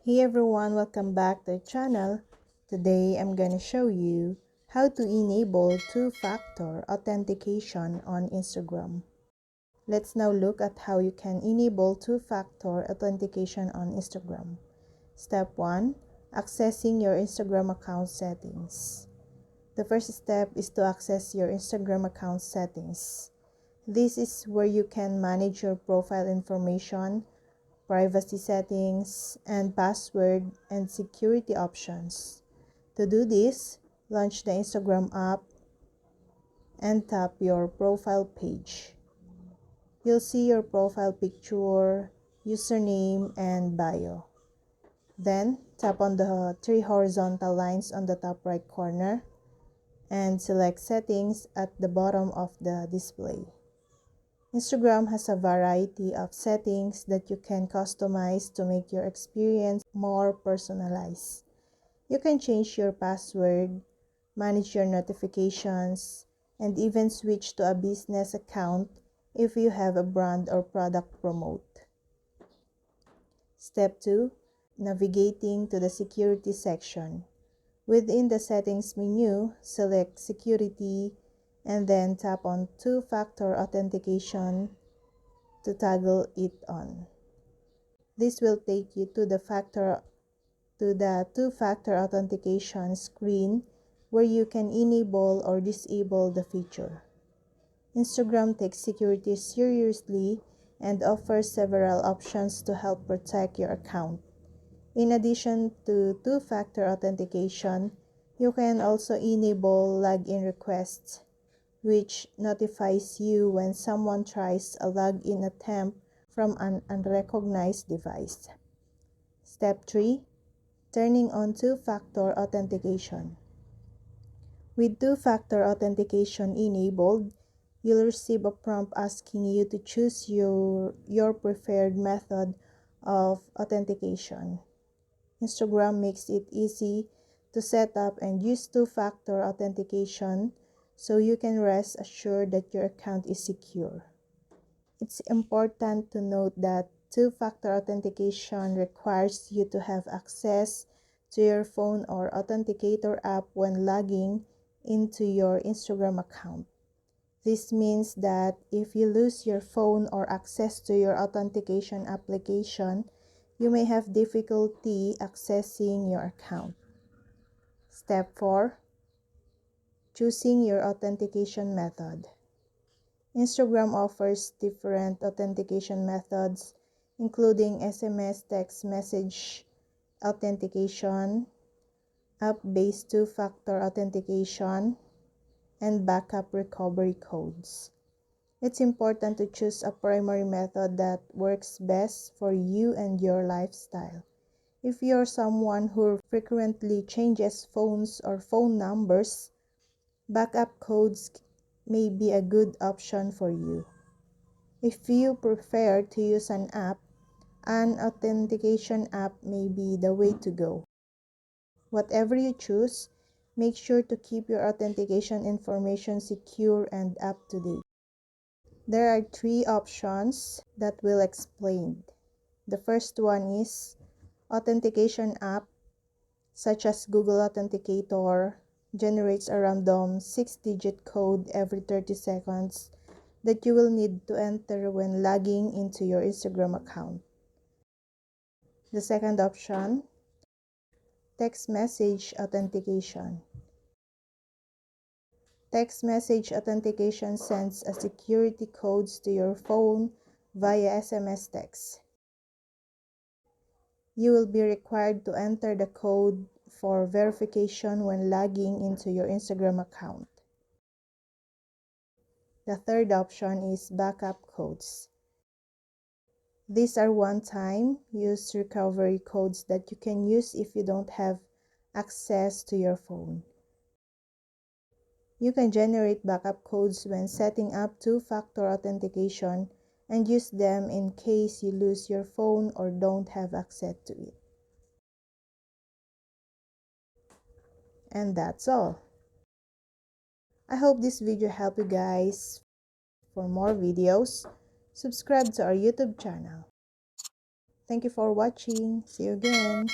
Hey everyone, welcome back to the channel. Today I'm gonna show you how to enable two-factor authentication on Instagram. Let's now look at how you can enable two-factor authentication on Instagram. Step 1. Accessing your Instagram account settings. The first step is to access your Instagram account settings. This is where you can manage your profile information, privacy settings, and password and security options. To do this, launch the Instagram app and tap your profile page. You'll see your profile picture, username, and bio. Then, tap on the three horizontal lines on the top right corner and select Settings at the bottom of the display. Instagram has a variety of settings that you can customize to make your experience more personalized. You can change your password, manage your notifications, and even switch to a business account if you have a brand or product promote. Step 2. Navigating to the security section. Within the settings menu, select Security and then tap on two-factor authentication to toggle it on. This will take you to the two-factor authentication screen where you can enable or disable the feature. Instagram takes security seriously and offers several options to help protect your account. In addition to two-factor authentication, you can also enable login requests, which notifies you when someone tries a login attempt from an unrecognized device. Step 3. Turning on two-factor authentication. With two-factor authentication enabled, you'll receive a prompt asking you to choose your preferred method of authentication. Instagram makes it easy to set up and use two-factor authentication so you can rest assured that your account is secure. It's important to note that two-factor authentication requires you to have access to your phone or authenticator app when logging into your Instagram account. This means that if you lose your phone or access to your authentication application, you may have difficulty accessing your account. Step 4. Choosing your authentication method. Instagram offers different authentication methods, including SMS text message authentication, app-based two-factor authentication, and backup recovery codes. It's important to choose a primary method that works best for you and your lifestyle. If you're someone who frequently changes phones or phone numbers, backup codes may be a good option for you. If you prefer to use an authentication app may be the way to go. Whatever you choose, make sure to keep your authentication information secure and up to date. There are three options that we'll explain. The first one is authentication app, such as Google Authenticator, generates a random 6-digit code every 30 seconds that you will need to enter when logging into your Instagram account. The second option, text message authentication. Text message authentication sends a security codes to your phone via SMS text. You will be required to enter the code for verification when logging into your Instagram account. The third option is backup codes. These are one-time use recovery codes that you can use if you don't have access to your phone. You can generate backup codes when setting up two-factor authentication and use them in case you lose your phone or don't have access to it. And that's all. I hope this video helped you guys. For more videos, subscribe to our YouTube channel. Thank you for watching. See you again.